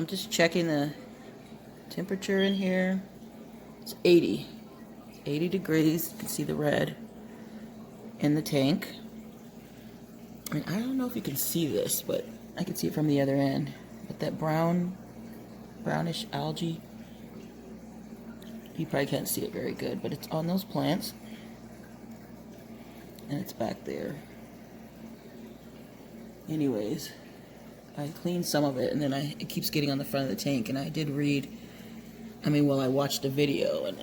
I'm just checking the temperature in here. It's 80. 80 degrees. You can see the red in the tank. And I don't know if you can see this, but I can see it from the other end. But that brownish algae, you probably can't see it very good, but it's on those plants. And it's back there. Anyways, I cleaned some of it, and then it keeps getting on the front of the tank. And I did read, I watched a video, and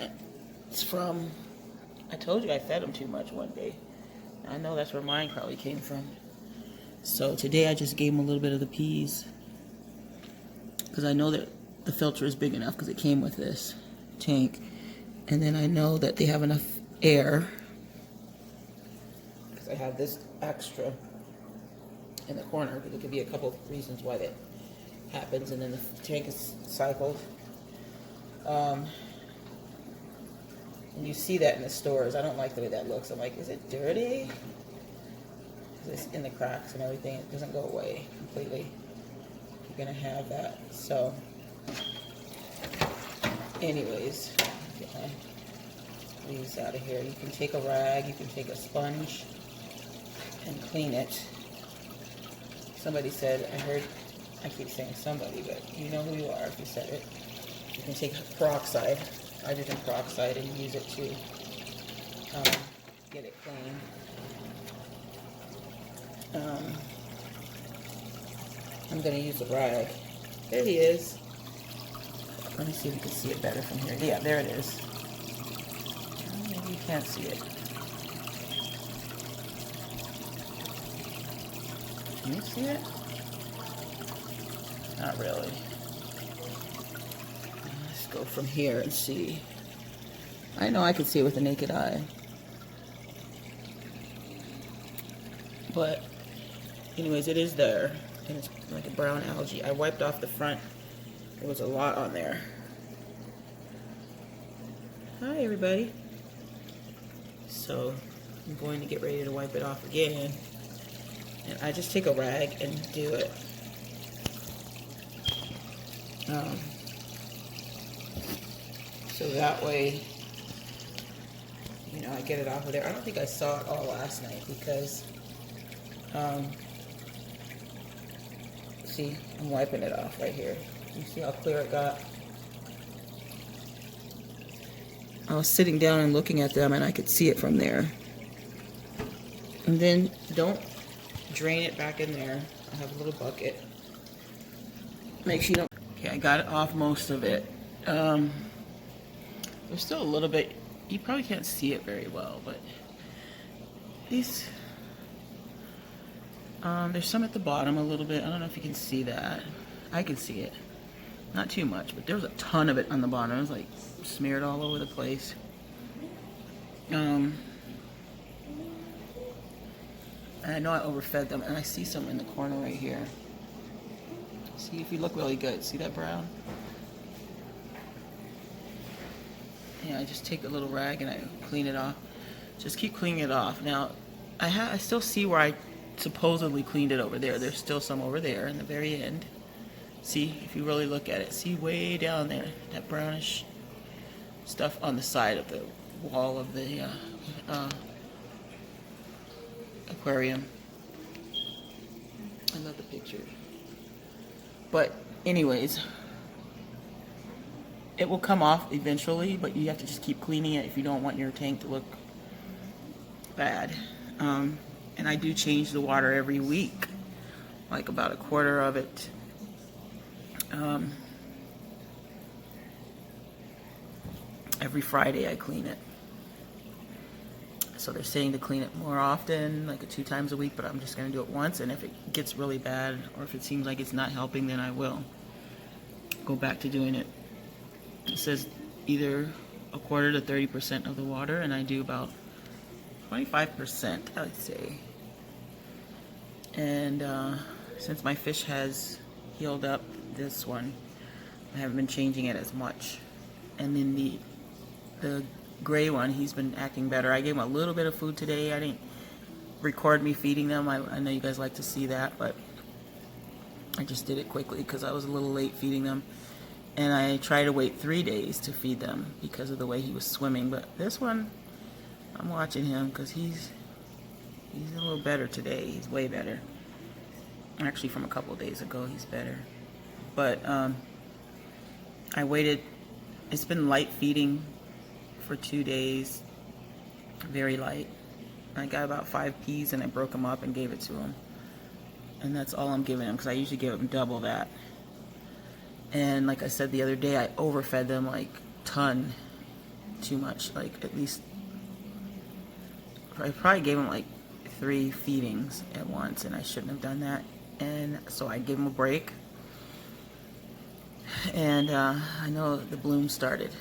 it's from, I told you I fed them too much one day. I know that's where mine probably came from. So today I just gave them a little bit of the peas, because I know that the filter is big enough because it came with this tank. And then I know that they have enough air, because I have this extra in the corner, because there could be a couple of reasons why that happens. And then the tank is cycled. And you see that in the stores. I don't like the way that looks. I'm like, is it dirty? It's in the cracks and everything. It doesn't go away completely. You're gonna have that. So, anyways, get my leaves out of here. You can take a rag, you can take a sponge and clean it. Somebody said, I keep saying somebody, but you know who you are if you said it. You can take peroxide, hydrogen peroxide, and use it to get it clean. I'm going to use a rag. There he is. Let me see if you can see it better from here. Yeah, there it is. Maybe you can't see it. Can you see it? Not really. Let's go from here and see. I know I can see it with the naked eye. But anyways, it is there, and it's like a brown algae. I wiped off the front. There was a lot on there. Hi, everybody. So I'm going to get ready to wipe it off again. And I just take a rag and do it. So that way, I get it off of there. I don't think I saw it all last night because see, I'm wiping it off right here. You see how clear it got? I was sitting down and looking at them, and I could see it from there. And then don't drain it back in there. I have a little bucket. Make sure you don't. Okay, I got it off most of it. There's still a little bit. You probably can't see it very well, but these. There's some at the bottom a little bit. I don't know if you can see that. I can see it. Not too much, but there was a ton of it on the bottom. It was like smeared all over the place. And I know I overfed them, and I see some in the corner right here. See, if you look really good, see that brown? Yeah, I just take a little rag and I clean it off. Just keep cleaning it off. Now, I still see where I supposedly cleaned it over there. There's still some over there in the very end. See, if you really look at it, see way down there, that brownish stuff on the side of the wall of the aquarium. I love the picture. But anyways, it will come off eventually, but you have to just keep cleaning it if you don't want your tank to look bad. And I do change the water every week, like about a quarter of it. Every Friday I clean it. So they're saying to clean it more often, like 2 times a week, but I'm just going to do it once. And if it gets really bad, or if it seems like it's not helping, then I will go back to doing it. It says either a quarter to 30% of the water, and I do about 25%, I'd say. And since my fish has healed up, this one, I haven't been changing it as much. And then the gray one, he's been acting better. I gave him a little bit of food today. I didn't record me feeding them. I know you guys like to see that, but I just did it quickly because I was a little late feeding them. And I try to wait 3 days to feed them because of the way he was swimming. But this one, I'm watching him because he's a little better today. He's way better. Actually, from a couple of days ago, he's better. But I waited. It's been light feeding for 2 days. Very light. I got about 5 peas and I broke them up and gave it to him. And that's all I'm giving him because I usually give him double that. And like I said the other day, I overfed them like ton too much. Like at least, I probably gave them like 3 feedings at once, and I shouldn't have done that. And so I gave them a break. And I know the bloom started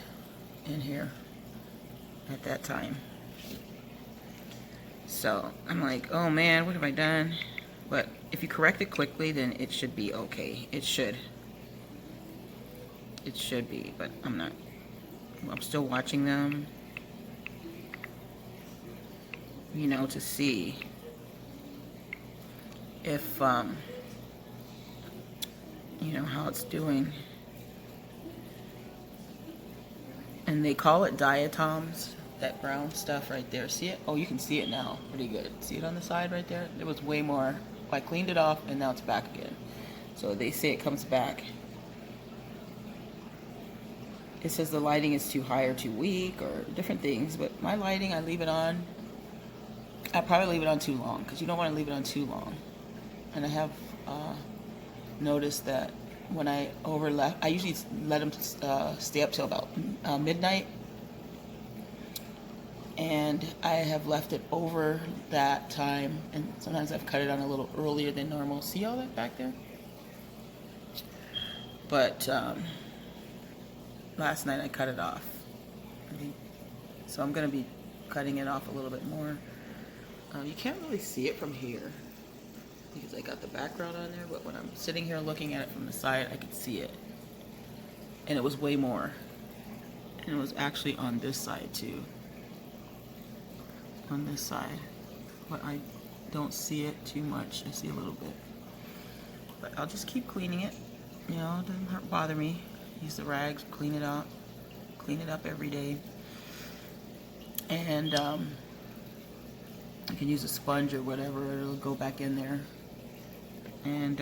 in here at that time. So I'm like, oh man, what have I done? But if you correct it quickly, then it should be okay. It should. It should be, but I'm not. I'm still watching them, you know, to see if, you know, how it's doing. And they call it diatoms, that brown stuff right there. See it? Oh, you can see it now. Pretty good. See it on the side right there? There was way more. I cleaned it off, and now it's back again. So they say it comes back. It says the lighting is too high or too weak or different things, but my lighting, I leave it on. I probably leave it on too long because you don't want to leave it on too long. And I have noticed that when I overlap, I usually let them stay up till about midnight, and I have left it over that time, and sometimes I've cut it on a little earlier than normal. See all that back there? But last night I cut it off. So I'm going to be cutting it off a little bit more. You can't really see it from here because I got the background on there, but when I'm sitting here looking at it from the side, I could see it. And it was way more. And it was actually on this side too. On this side. But I don't see it too much. I see a little bit. But I'll just keep cleaning it. You know, it doesn't bother me. Use the rags, clean it up every day. And I can use a sponge or whatever, it'll go back in there. And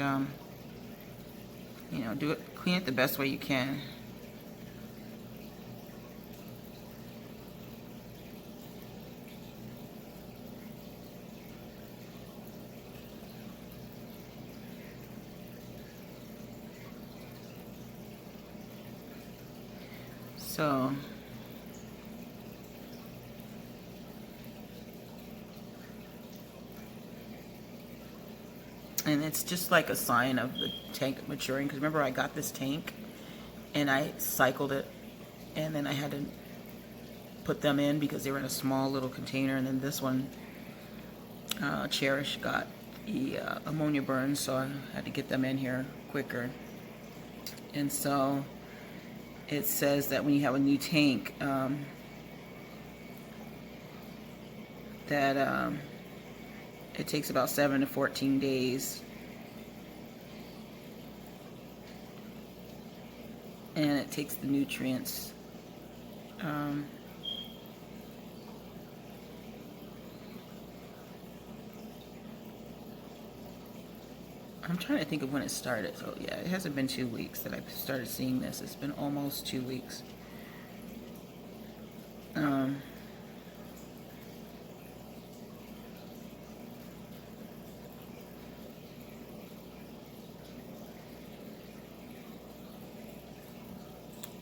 you know, clean it the best way you can. So and it's just like a sign of the tank maturing, because remember I got this tank and I cycled it, and then I had to put them in because they were in a small little container, and then this one Cherish got the ammonia burns, so I had to get them in here quicker. And so it says that when you have a new tank, that it takes about 7 to 14 days, and it takes the nutrients. I'm trying to think of when it started. So yeah, it hasn't been 2 weeks that I've started seeing this. It's been almost 2 weeks.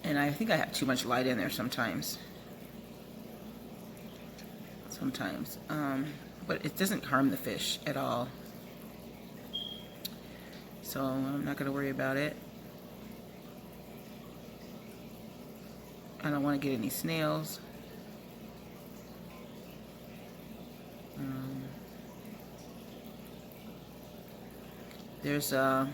And I think I have too much light in there sometimes. But it doesn't harm the fish at all. So I'm not going to worry about it. I don't want to get any snails. There's it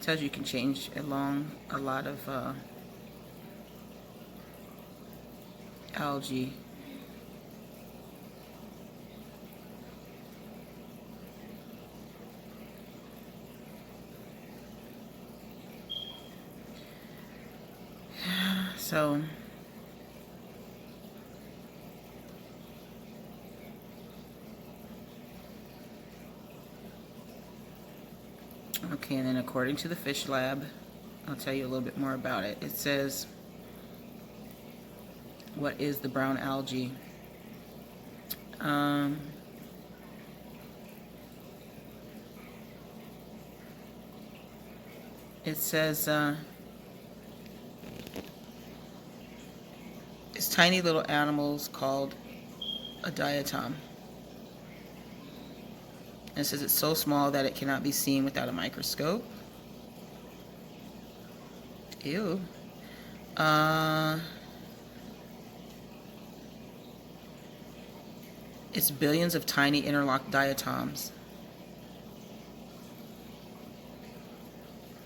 tells you can change along a lot of algae. So okay, and then according to the fish lab, I'll tell you a little bit more about it. It says, what is the brown algae? It says it's tiny little animals called a diatom. And it says it's so small that it cannot be seen without a microscope. Ew. It's billions of tiny interlocked diatoms.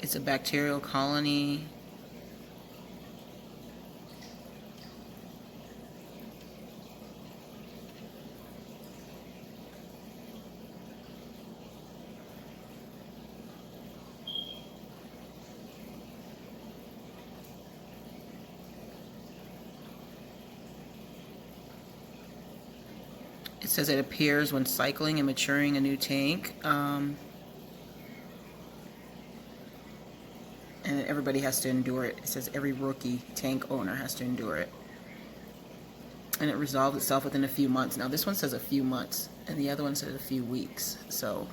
It's a bacterial colony. It says it appears when cycling and maturing a new tank. And everybody has to endure it. It says every rookie tank owner has to endure it. And it resolves itself within a few months. Now this one says a few months, and the other one says a few weeks. So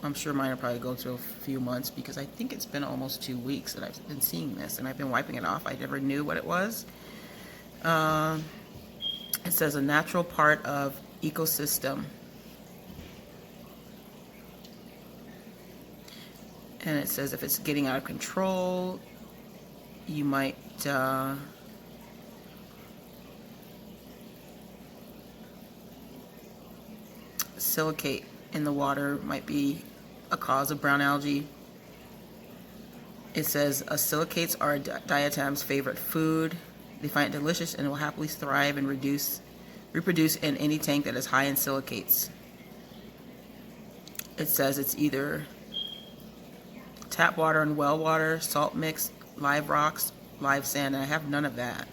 I'm sure mine will probably go through a few months, because I think it's been almost 2 weeks that I've been seeing this, and I've been wiping it off. I never knew what it was. It says a natural part of ecosystem. And it says if it's getting out of control, you might silicate in the water might be a cause of brown algae. It says silicates are diatom's favorite food. They find it delicious and will happily thrive and reproduce in any tank that is high in silicates. It says it's either tap water and well water, salt mix, live rocks, live sand, and I have none of that.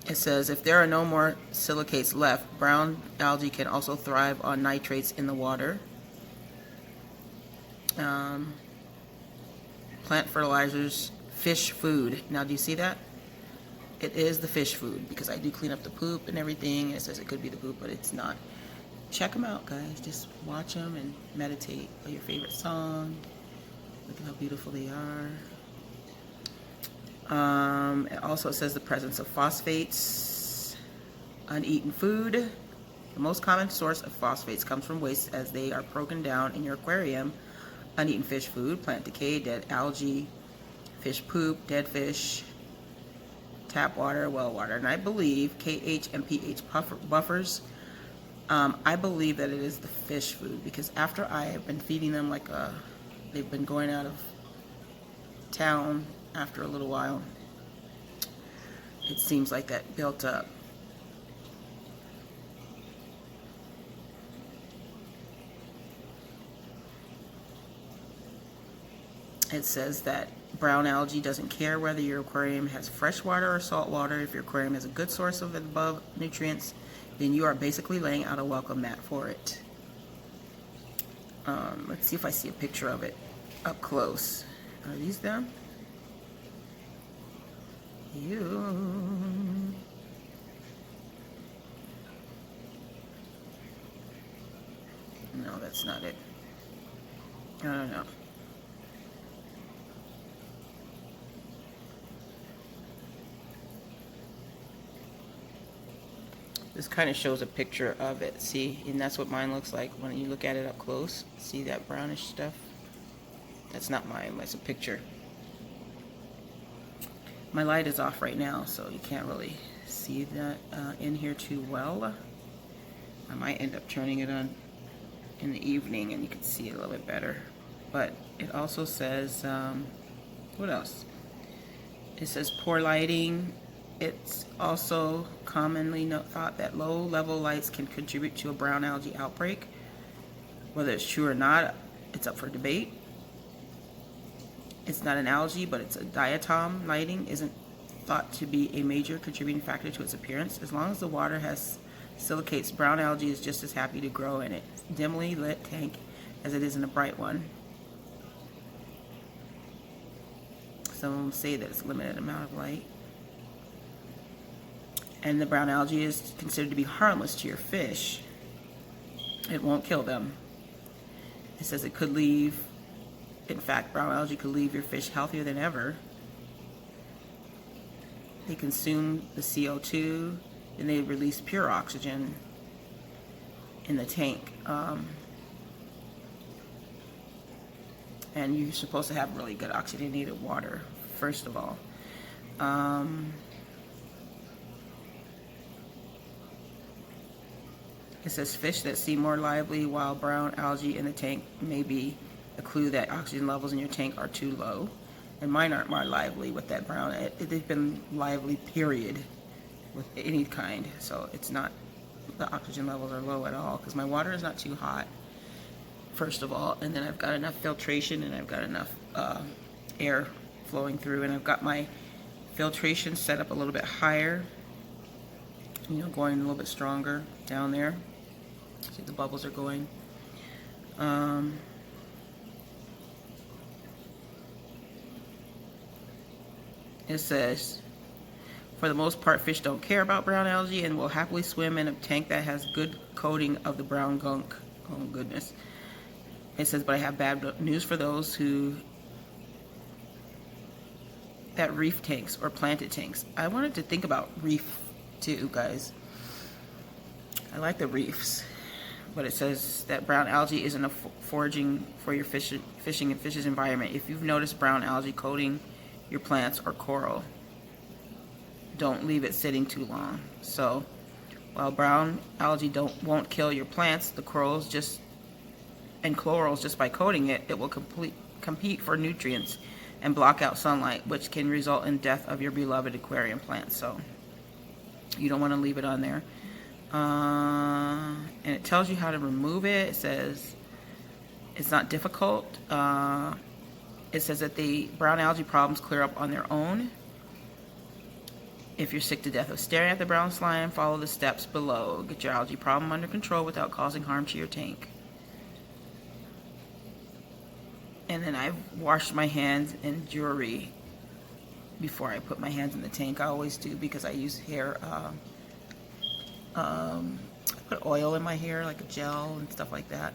It says if there are no more silicates left, brown algae can also thrive on nitrates in the water. Plant fertilizers, fish food. Now do you see that? It is the fish food, because I do clean up the poop and everything. It says it could be the poop, but it's not. Check them out, guys. Just watch them and meditate. Play your favorite song. Look at how beautiful they are. It also says the presence of phosphates, uneaten food. The most common source of phosphates comes from waste, as they are broken down in your aquarium. Uneaten fish food, plant decay, dead algae, fish poop, dead fish, tap water, well water. And I believe KH and pH buffers, I believe that it is the fish food, because after I have been feeding them like they've been going out of town after a little while, it seems like that built up. It says that brown algae doesn't care whether your aquarium has fresh water or salt water. If your aquarium has a good source of above nutrients, then you are basically laying out a welcome mat for it. Let's see if I see a picture of it up close. Are these them? No, that's not it. I don't know. This kind of shows a picture of it, see? And that's what mine looks like when you look at it up close. See that brownish stuff? That's not mine, that's a picture. My light is off right now, so you can't really see that in here too well. I might end up turning it on in the evening and you can see it a little bit better. But it also says, what else? It says poor lighting. It's also commonly thought that low-level lights can contribute to a brown algae outbreak. Whether it's true or not, it's up for debate. It's not an algae, but it's a diatom. Lighting isn't thought to be a major contributing factor to its appearance. As long as the water has silicates, brown algae is just as happy to grow in a dimly lit tank as it is in a bright one. Some of them say that it's a limited amount of light. And the brown algae is considered to be harmless to your fish. It won't kill them. It says it could leave, in fact, brown algae could leave your fish healthier than ever. They consume the CO2 and they release pure oxygen in the tank. And you're supposed to have really good oxygenated water, first of all. It says fish that seem more lively while brown algae in the tank may be a clue that oxygen levels in your tank are too low. And mine aren't more lively with that brown. They've been lively, period, with any kind. So it's not, the oxygen levels are low at all because my water is not too hot, first of all. And then I've got enough filtration and I've got enough air flowing through. And I've got my filtration set up a little bit higher, you know, going a little bit stronger down there. See, the bubbles are going. It says, for the most part, fish don't care about brown algae and will happily swim in a tank that has good coating of the brown gunk. Oh, goodness. It says, but I have bad news for those that reef tanks or planted tanks. I wanted to think about reef too, guys. I like the reefs, but it says that brown algae isn't a foraging for your fishing and fish's environment. If you've noticed brown algae coating your plants or coral, don't leave it sitting too long. So while brown algae won't kill your plants, the corals just by coating it, it will compete for nutrients and block out sunlight, which can result in death of your beloved aquarium plants. So you don't want to leave it on there. And it tells you how to remove it. It says it's not difficult. It says that the brown algae problems clear up on their own. If you're sick to death of staring at the brown slime, follow the steps below. Get your algae problem under control without causing harm to your tank. And then I've washed my hands and jewelry before I put my hands in the tank. I always do because I use hair. I put oil in my hair, like a gel and stuff like that.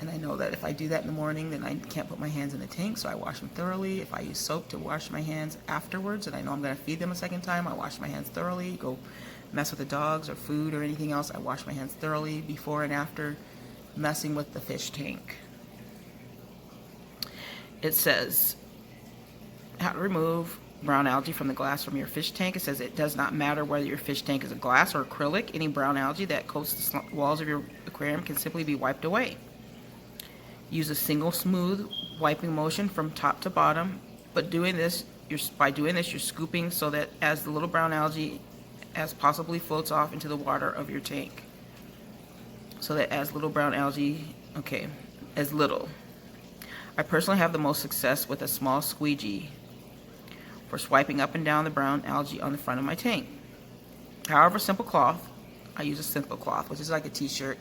And I know that if I do that in the morning, then I can't put my hands in the tank, so I wash them thoroughly. If I use soap to wash my hands afterwards, and I know I'm going to feed them a second time, I wash my hands thoroughly. Go mess with the dogs or food or anything else, I wash my hands thoroughly before and after messing with the fish tank. It says how to remove brown algae from the glass from your fish tank. It says it does not matter whether your fish tank is a glass or acrylic. Any brown algae that coats the walls of your aquarium can simply be wiped away. Use a single smooth wiping motion from top to bottom, but by doing this, you're scooping so that as little brown algae as possibly floats off into the water of your tank. So that as little brown algae, as little. I personally have the most success with a small squeegee for swiping up and down the brown algae on the front of my tank. However, simple cloth, I use a simple cloth, which is like a t-shirt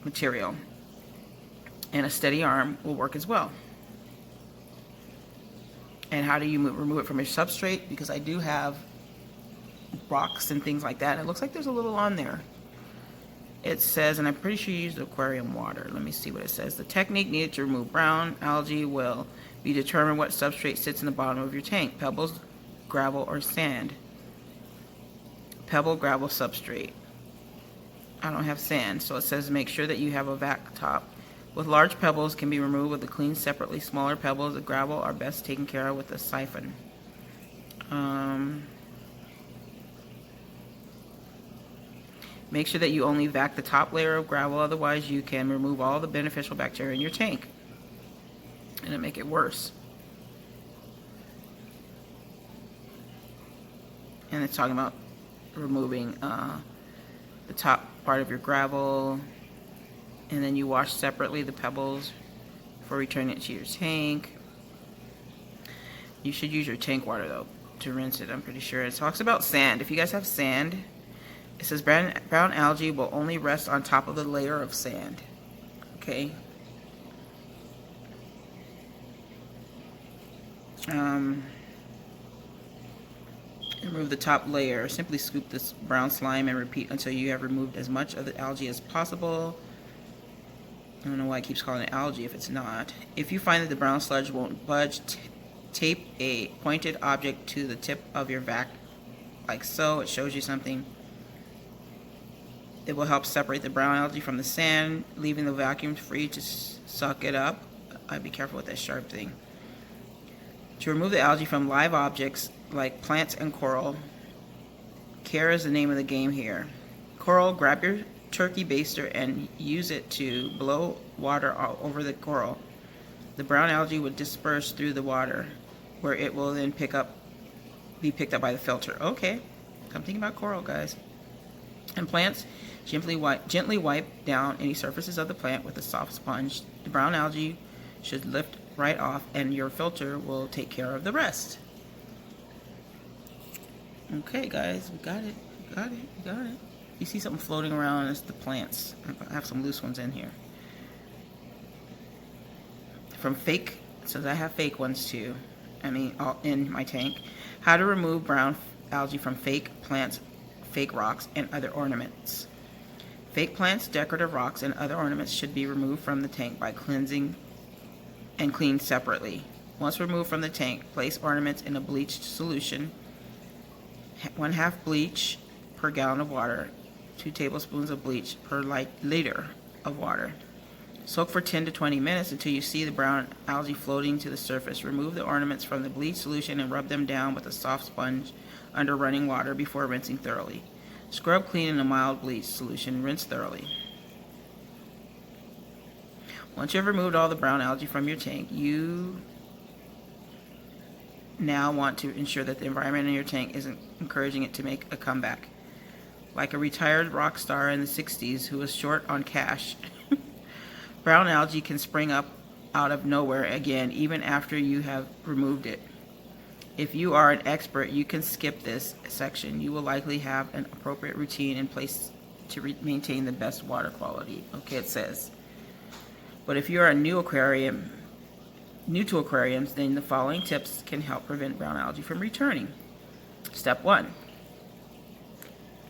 material, and a steady arm will work as well. And how do you remove it from your substrate? Because I do have rocks and things like that. It looks like there's a little on there. It says, and I'm pretty sure you used aquarium water. Let me see what it says. The technique needed to remove brown algae will be determined what substrate sits in the bottom of your tank. Pebbles, gravel, or sand. Pebble, gravel, substrate. I don't have sand, so it says make sure that you have a vac top. With large pebbles can be removed with a clean separately. Smaller pebbles of gravel are best taken care of with a siphon. Make sure that you only vac the top layer of gravel, otherwise you can remove all the beneficial bacteria in your tank and it'll make it worse. And it's talking about removing the top part of your gravel, And then you wash separately the pebbles before returning it to your tank. You should use your tank water though to rinse it, I'm pretty sure. It talks about sand. If you guys have sand, it says brown algae will only rest on top of the layer of sand. Okay. Remove the top layer. Simply scoop this brown slime and repeat until you have removed as much of the algae as possible. I don't know why it keeps calling it algae if it's not. If you find that the brown sludge won't budge, tape a pointed object to the tip of your vac, like so. It shows you something. It will help separate the brown algae from the sand, leaving the vacuum free to suck it up. I'd be careful with that sharp thing. To remove the algae from live objects like plants and coral, care is the name of the game here. Coral, grab your turkey baster and use it to blow water all over the coral. The brown algae would disperse through the water, where it will then be picked up by the filter. Okay, I'm thinking about coral, guys. And plants, gently wipe down any surfaces of the plant with a soft sponge. The brown algae should lift right off, and your filter will take care of the rest. Okay, guys, we got it. We got it. You see something floating around? It's the plants. I have some loose ones in here. From fake, so I have fake ones too. All in my tank. How to remove brown algae from fake plants, fake rocks, and other ornaments. Fake plants, decorative rocks, and other ornaments should be removed from the tank by cleansing and cleaned separately. Once removed from the tank, place ornaments in a bleached solution. 1/2 bleach per gallon of water. 2 tablespoons of bleach per liter of water. Soak for 10 to 20 minutes until you see the brown algae floating to the surface. Remove the ornaments from the bleach solution and rub them down with a soft sponge under running water before rinsing thoroughly. Scrub clean in a mild bleach solution. Rinse thoroughly. Once you have removed all the brown algae from your tank, you now want to ensure that the environment in your tank isn't encouraging it to make a comeback. Like a retired rock star in the 60s who was short on cash, brown algae can spring up out of nowhere again, even after you have removed it. If you are an expert, you can skip this section. You will likely have an appropriate routine in place to maintain the best water quality. Okay, it says. But if you are a new to aquariums, then the following tips can help prevent brown algae from returning. Step 1.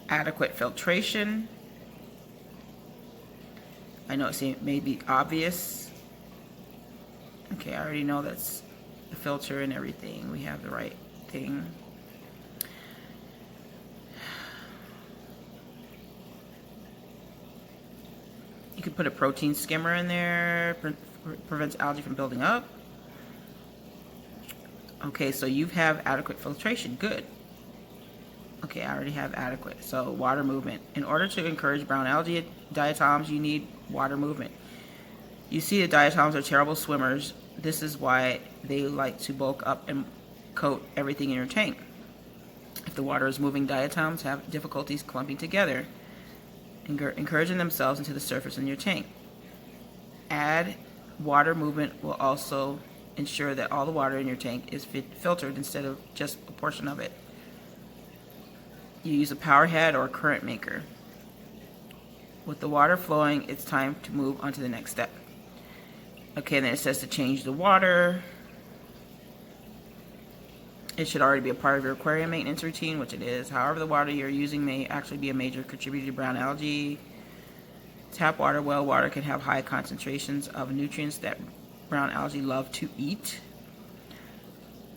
Adequate filtration. I know it may be obvious. Okay, I already know that's the filter and everything. We have the right thing. You could put a protein skimmer in there. Prevents algae from building up. Okay, so you have adequate filtration. Good. Okay, I already have adequate. So water movement. In order to encourage brown algae diatoms, you need water movement. You see the diatoms are terrible swimmers. This is why they like to bulk up and coat everything in your tank. If the water is moving, diatoms have difficulties clumping together, encouraging themselves into the surface in your tank. Add water movement will also ensure that all the water in your tank is filtered instead of just a portion of it. You use a power head or a current maker. With the water flowing, it's time to move on to the next step. Okay, then it says to change the water. It should already be a part of your aquarium maintenance routine, which it is. However, the water you're using may actually be a major contributor to brown algae. Tap water, well water can have high concentrations of nutrients that brown algae love to eat.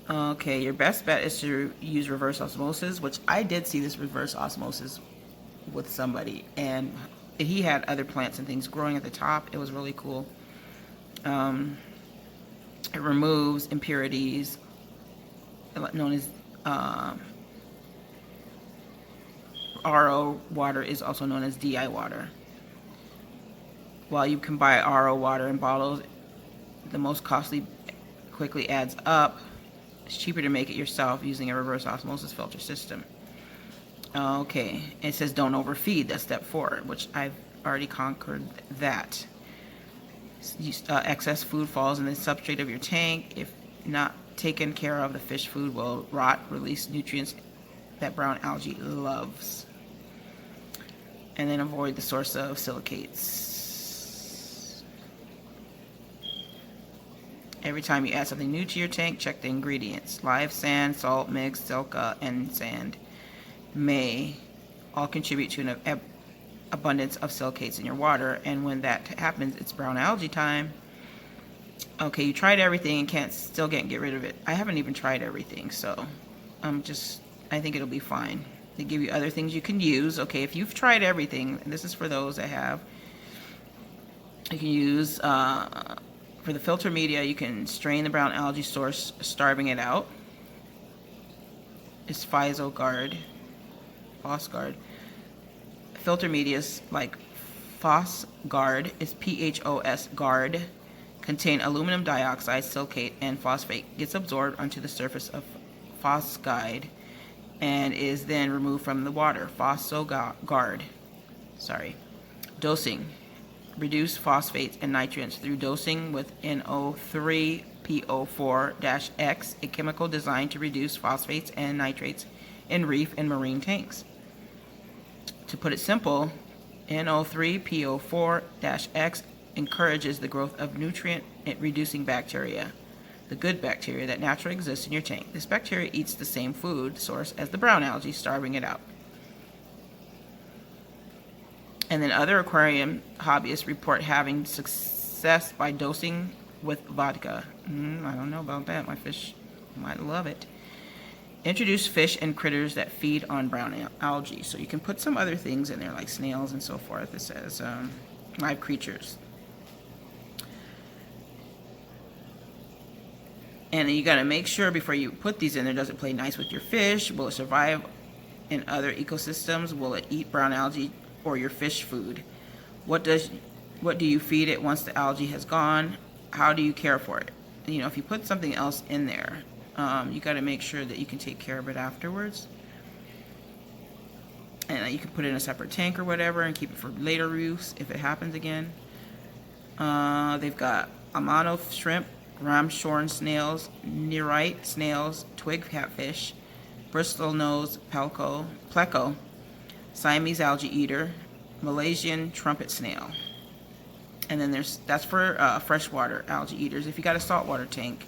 Okay, your best bet is to use reverse osmosis, which I did see this reverse osmosis with somebody, and he had other plants and things growing at the top. It was really cool. It removes impurities, known as RO water is also known as DI water. While you can buy RO water in bottles, the most costly quickly adds up. It's cheaper to make it yourself using a reverse osmosis filter system. Okay, it says don't overfeed. That's step 4, which I've already conquered that. Excess food falls in the substrate of your tank. If not taken care of, the fish food will rot, release nutrients that brown algae loves. And then avoid the source of silicates. Every time you add something new to your tank, check the ingredients. Live sand, salt, mix, silica, and sand may all contribute to an abundance of silicates in your water, and when that happens, it's brown algae time. Okay, you tried everything and still can't get rid of it. I haven't even tried everything, so I think it'll be fine. They give you other things you can use. Okay, if you've tried everything, and this is for those that have, you can use, for the filter media, you can strain the brown algae source, starving it out. It's Phosguard. Filter medias like Phosguard is PHOS guard, contain aluminum dioxide, silicate, and phosphate, gets absorbed onto the surface of Phosguide and is then removed from the water. Phosguard. Dosing. Reduce phosphates and nitrates through dosing with NO3PO4-X, a chemical designed to reduce phosphates and nitrates in reef and marine tanks. To put it simple, NO3PO4-X encourages the growth of nutrient-reducing bacteria, the good bacteria that naturally exists in your tank. This bacteria eats the same food source as the brown algae, starving it out. And then other aquarium hobbyists report having success by dosing with vodka. I don't know about that. My fish might love it. Introduce fish and critters that feed on brown algae. So you can put some other things in there like snails and so forth. It says live creatures. And you got to make sure before you put these in there, does it play nice with your fish? Will it survive in other ecosystems? Will it eat brown algae or your fish food? What do you feed it once the algae has gone? How do you care for it? And, if you put something else in there, you got to make sure that you can take care of it afterwards. And you can put it in a separate tank or whatever and keep it for later use if it happens again. They've got Amano shrimp, ramshorn snails, nerite snails, twig catfish, Bristol nose pleco, Siamese algae eater, Malaysian trumpet snail. And then that's for freshwater algae eaters. If you got a saltwater tank,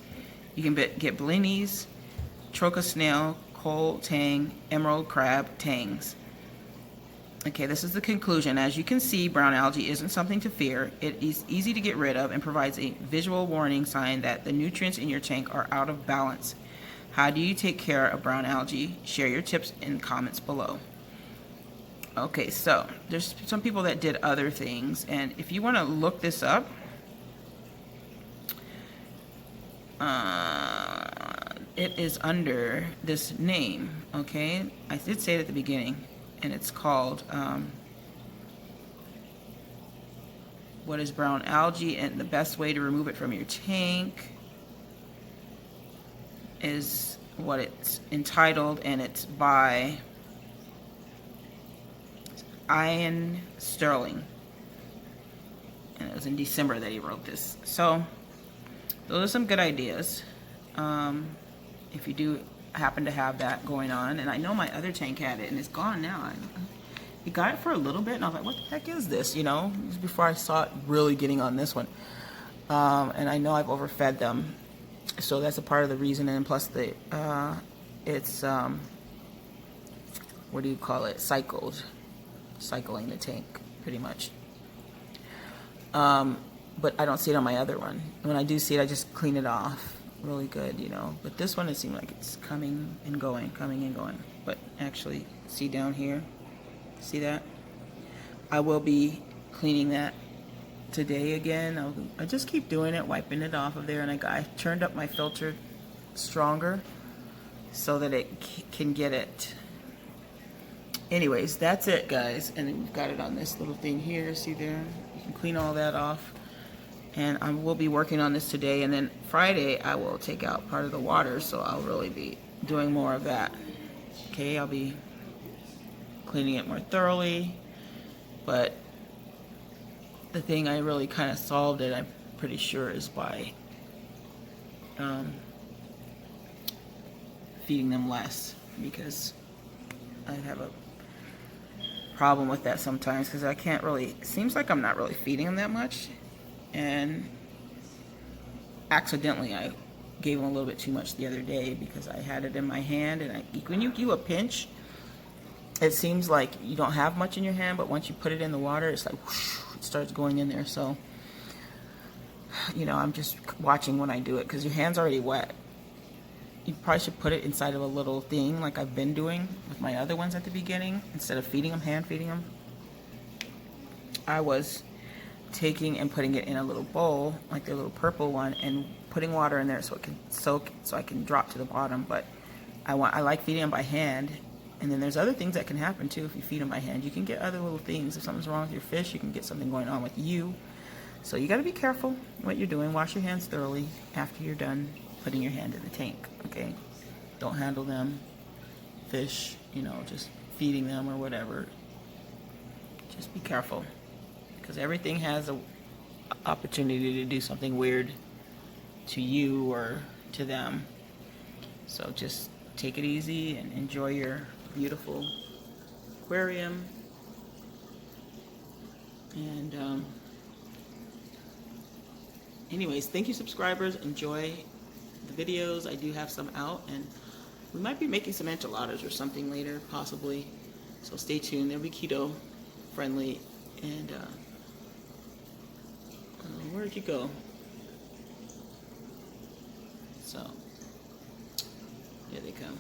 you can get blennies, troca snail, coal tang, emerald crab tangs. Okay, this is the conclusion. As you can see, brown algae isn't something to fear. It is easy to get rid of and provides a visual warning sign that the nutrients in your tank are out of balance. How do you take care of brown algae? Share your tips in comments below. Okay, so there's some people that did other things, and if you want to look this up, it is under this name, okay? I did say it at the beginning, and it's called What is Brown Algae and the Best Way to Remove It from Your Tank is what it's entitled, and it's by Ian Sterling, and it was in December that he wrote this. So those are some good ideas if you do happen to have that going on. And I know my other tank had it and it's gone now. He got it for a little bit and I was like, what the heck is this? It was before I saw it really getting on this one. And I know I've overfed them, so that's a part of the reason. And plus it's what do you call it, cycling the tank pretty much. But I don't see it on my other one. When I do see it, I just clean it off really good, but this one, it seemed like it's coming and going. But actually, see down here, see that? I will be cleaning that today again. I just keep doing it, wiping it off of there, and I turned up my filter stronger so that it can get it. Anyways, that's it, guys. And then you've got it on this little thing here. See there? You can clean all that off. And I will be working on this today. And then Friday, I will take out part of the water. So I'll really be doing more of that. Okay, I'll be cleaning it more thoroughly. But the thing I really kind of solved it, I'm pretty sure, is by feeding them less, because I have a problem with that sometimes, because I can't really, it seems like I'm not really feeding them that much, and accidentally I gave them a little bit too much the other day because I had it in my hand, and when you do a pinch, it seems like you don't have much in your hand, but once you put it in the water, it's like whoosh, it starts going in there. So, you know, I'm just watching when I do it, because your hand's already wet. You probably should put it inside of a little thing like I've been doing with my other ones at the beginning. Instead of feeding them, hand feeding them, I was taking and putting it in a little bowl, like the little purple one, and putting water in there so it can soak, so I can drop to the bottom. But I like feeding them by hand. And then there's other things that can happen too if you feed them by hand. You can get other little things. If something's wrong with your fish, you can get something going on with you. So you got to be careful what you're doing. Wash your hands thoroughly after you're done putting your hand in the tank, okay? Don't handle them, fish, you know, just feeding them or whatever. Just be careful, because everything has an opportunity to do something weird to you or to them. So just take it easy and enjoy your beautiful aquarium. And anyways, thank you, subscribers. Enjoy the videos. I do have some out, and we might be making some enchiladas or something later, possibly. So stay tuned. They'll be keto friendly. And where did you go? So here they come.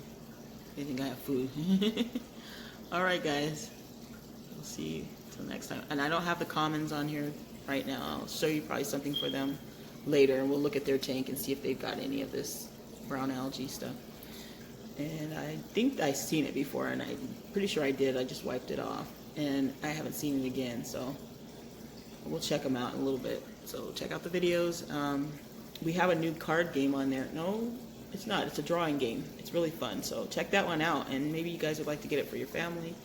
They think I have food. All right, guys. We'll see you till next time. And I don't have the commons on here right now. I'll show you probably something for them later, and we'll look at their tank and see if they've got any of this brown algae stuff. And I think I've seen it before, and I'm pretty sure I did. I just wiped it off, and I haven't seen it again. So we'll check them out in a little bit. So check out the videos. We have a new card game on there. No, it's not. It's a drawing game. It's really fun. So check that one out, and maybe you guys would like to get it for your family.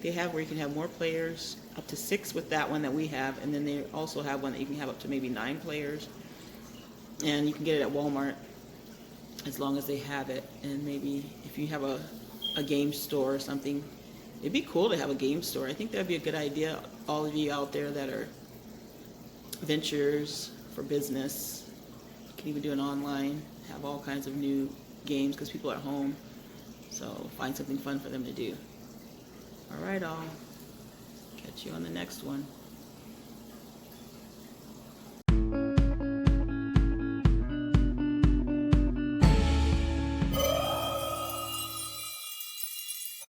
They have where you can have more players, up to 6 with that one that we have, and then they also have one that you can have up to maybe 9 players. And you can get it at Walmart as long as they have it. And maybe if you have a game store or something, it'd be cool to have a game store. I think that'd be a good idea. All of you out there that are ventures for business, you can even do an online, have all kinds of new games because people are home. So find something fun for them to do. All right, all. Catch you on the next one.